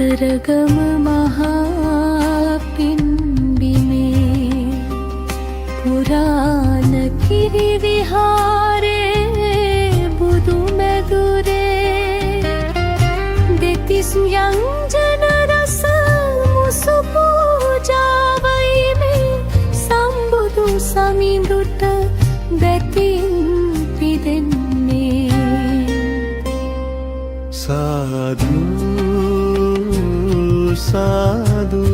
කතරගම මහා පින්බිමේ පුරාණ කිරි විහාරේ බුදු මැදුරේ දෙතිස් ව්‍යංජන රස මුසු පූජාවයි මේ සම්බුදු සමිඳුට බැතින් පිදෙන්නේ සාදු සාදු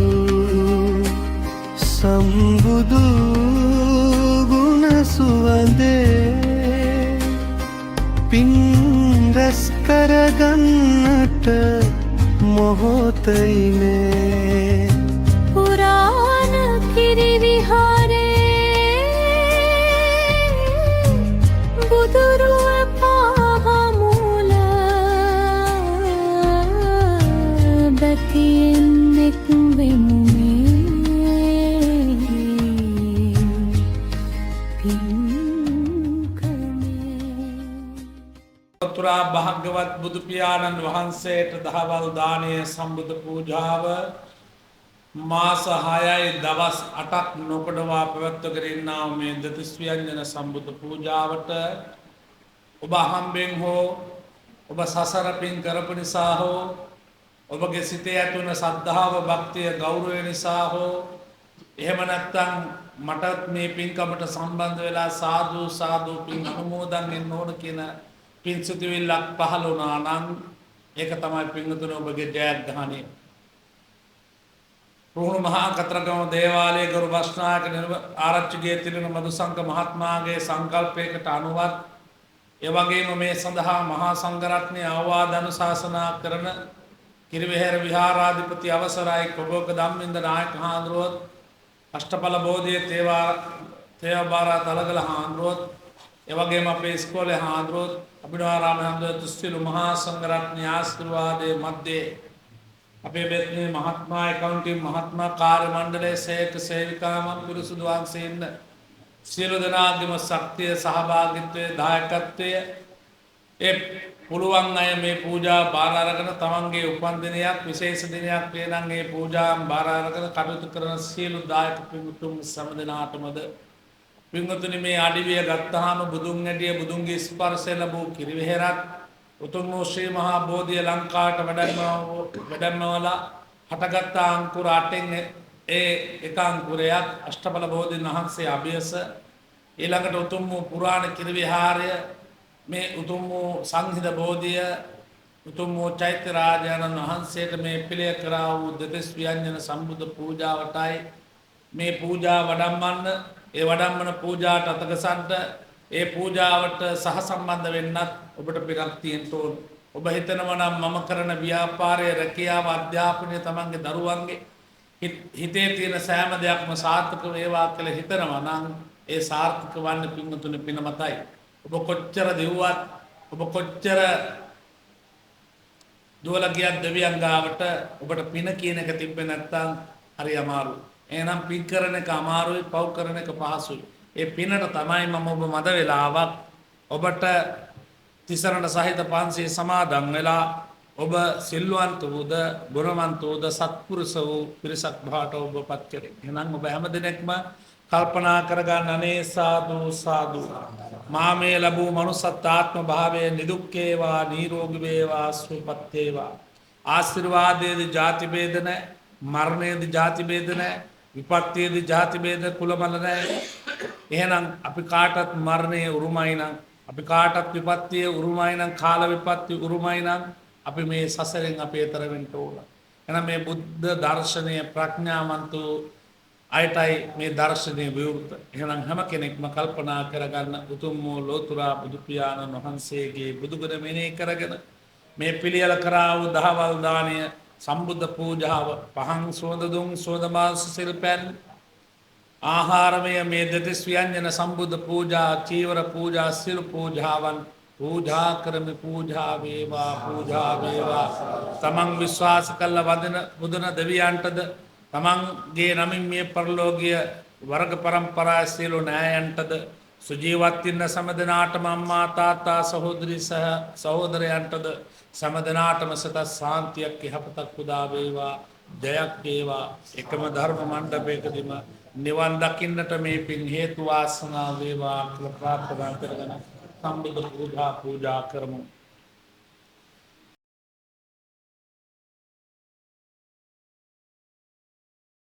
සම්බුදු ගුණ සුවඳේ පින් රැස් කරගන්නට මොහොතයි මේ පුරාණ කිරි විහාරේ බුදුරුව පාහමුල බැතියෙන් එක් වෙමු තුරා භාග්‍යවත් බුදු පියාණන් වහන්සේට දහවල් දානය සම්බුද්ධ පූජාව මාස 6යි දවස් 8ක් නොකඩවා පැවැත්වගෙන ඉන්නා මේ දෙතිස් ව්‍යංජන සම්බුද්ධ පූජාවට ඔබ අහම්බෙන් හෝ ඔබ සසර පින් කරපු නිසා හෝ ඔබගේ සිතේ ඇතිවන ශ්‍රද්ධාව භක්තිය ගෞරවය නිසා හෝ එහෙම නැත්නම් මට මේ පින්කමට සම්බන්ධ වෙලා සාදු සාදු පින් අනුමෝදන් වෙන්න ඕන කියන පින්සිතුවිල්ලක් පහළ වුණා නම් ඒක තමයි පින්තුන ඔබගේ ජයග්‍රහණය. රුහුණු මහා කතරගම දේවාලයේ ගරු බස්නායක ආරච්චිගේ තිළිණ මදුසංක මහත්මයාගේ සංකල්පයකට අනුවත් ඒ වගේම මේ සඳහා මහා සංඝරත්නය අවවාද අනුශාසනා කරන කිරිවෙහෙර විහාරාධිපති අවසරයි කොබෝක ධම්මින්ද නායක හාමුදුරුවෝ අෂ්ටඵල බෝධියේ තේවාබාරා තලගල හාමුදුරුවෝ ඒ වගේම අපේ ඉස්කෝලේ හාමුදුරුවෝ අභිනවාරාම හාමුදුරුවෝ සියලු මහා සංඝරත්නය ආශිර්වාදයේ මැද්දේ අපේ බෙත්නේ මහත්මයා ඇකවුන්ටින් මහත්මයා කාර්ය මණ්ඩලයේ සේවක සේවිකාවන් පිරිසුදු වංශයේ ඉන්න සියලු දෙනාගේම ශක්තිය සහභාගීත්වයේ දායකත්වයේ ඒ පුළුවන් අය මේ පූජා බාර අරගෙන තමන්ගේ උපන් දිනයක් විශේෂ දිනයක් වේ නම් ඒ පූජාම් බාර අරගෙන කටයුතු කරන සියලු දායක පින්තුන් සමදෙනාටමද පින්තුනි මේ අඩිවිය ගත්තාම බුදුන් ඇටිය බුදුන්ගේ ස්පර්ශය ලැබූ කිරිවෙහෙරක් උතුම් වූ ශ්‍රී මහා බෝධිය ලංකාවට වැඩමවලා හටගත් අංකුර 8න් ඒ එක අංකුරයක් අෂ්ටඵල බෝධීන් වහන්සේ අභියස ඊළඟට උතුම් වූ පුරාණ කිරිවිහාරය මේ උතුම් වූ සංහිඳ බෝධිය උතුම් වූ චෛත්‍ය රාජානන් වහන්සේට මේ පිළිය කරා වූ දෙතිස් ව්‍යංජන සම්බුද්ධ පූජාවටයි මේ පූජා වඩම්මන්න ඒ වඩම්මන පූජාට අතගසන්ට ඒ පූජාවට සහසම්බන්ධ වෙන්නත් ඔබට පිරක් තියෙන්න ඕන. ඔබ හිතනවා නම් මම කරන ව්‍යාපාරයේ රැකියාව අධ්‍යාපනය තමන්ගේ දරුවන්ගේ හිතේ තියෙන සෑම දෙයක්ම සාර්ථක වේවා කියලා හිතනවා නම් ඒ සාර්ථක වන්න පින්තුනේ පින මතයි. ඔබ කොච්චර දෙව්වත් ඔබ කොච්චර දුවලා ගියත් දෙවියන් ගාවට ඔබට පින කියන එක තිබ්බේ නැත්නම් හරි අමාරුයි. එහෙනම් පින් කරන එක අමාරුයි, පව් කරන එක පහසුයි. ඒ පිනට තමයි මම ඔබ මද වෙලාවක් ඔබට තිසරණ සහිත පන්සිය සමාදන් වෙලා ඔබ සිල්වන්ත වූද ගුණවන්ත වූද සත්පුරුෂ වූ පිරිසක් බවට ඔබපත් කරේ. එහෙනම් ඔබ හැම දිනෙකම කල්පනා කරගන්න අනේ සාදු සාදු මා මේ ලැබූ මනුස්සත්වාත්ම භාවයේ නිදුක් වේවා නිරෝගී වේවා සුවපත් වේවා. ආශිර්වාදයේදී ಜಾති ભેද නැහැ, මරණයේදී ಜಾති ભેද නැහැ, විපත්තියේදී ಜಾති ભેද කුලමල නැහැ. එහෙනම් අපි කාටත් මරණය උරුමයි නම් අපි කාටත් විපත්තිය උරුමයි නම් කාල විපත්ති උරුමයි නම් අපි මේ සසරෙන් අපි ඈතර වෙන්න ඕන. එහෙනම් මේ බුද්ධ දර්ශනය ප්‍රඥාවන්ත අයටයි මේ දර්ශනය විවෘත. එහෙනම් හැම කෙනෙක්ම කල්පනා කරගන්න උතුම් වූ ලෝතුරා බුදු පියාණන් වහන්සේගේ බුදුගුණ මෙනෙහි කරගෙන මේ පිළියෙල කරා වූ දහවල් දාණය සම්බුද්ධ පූජාව පහන් සුවඳ දුම් සුවඳ මාංශ සිල්පැන් ආහාරමය මේ දෙතිස් ව්‍යංජන සම්බුද්ධ පූජා චීවර පූජා සිල් පූජාවන් පූජා කරමි. පූජා වේවා පූජා වේවා. තමන් විශ්වාස කළ වදන බුදුන දෙවියන්ටද තමන්ගේ නමින් මේ පරලෝකීය වර්ග පරම්පරා සියලු න්‍යායන්ටද සුජීවත් ඉන්න සමදනාටම අම්මා තාත්තා සහෝදරි සහ සහෝදරයන්ටද සමදනාටම සත සාන්තියක් යහපතක් උදා වේවා ජයක් වේවා එකම ධර්ම මණ්ඩපයකදීම නිවන් දකින්නට මේ පින් හේතු වාසනා වේවා කියලා ප්‍රාර්ථනා කරගෙන සම්බුද්ධ පූජා කරමු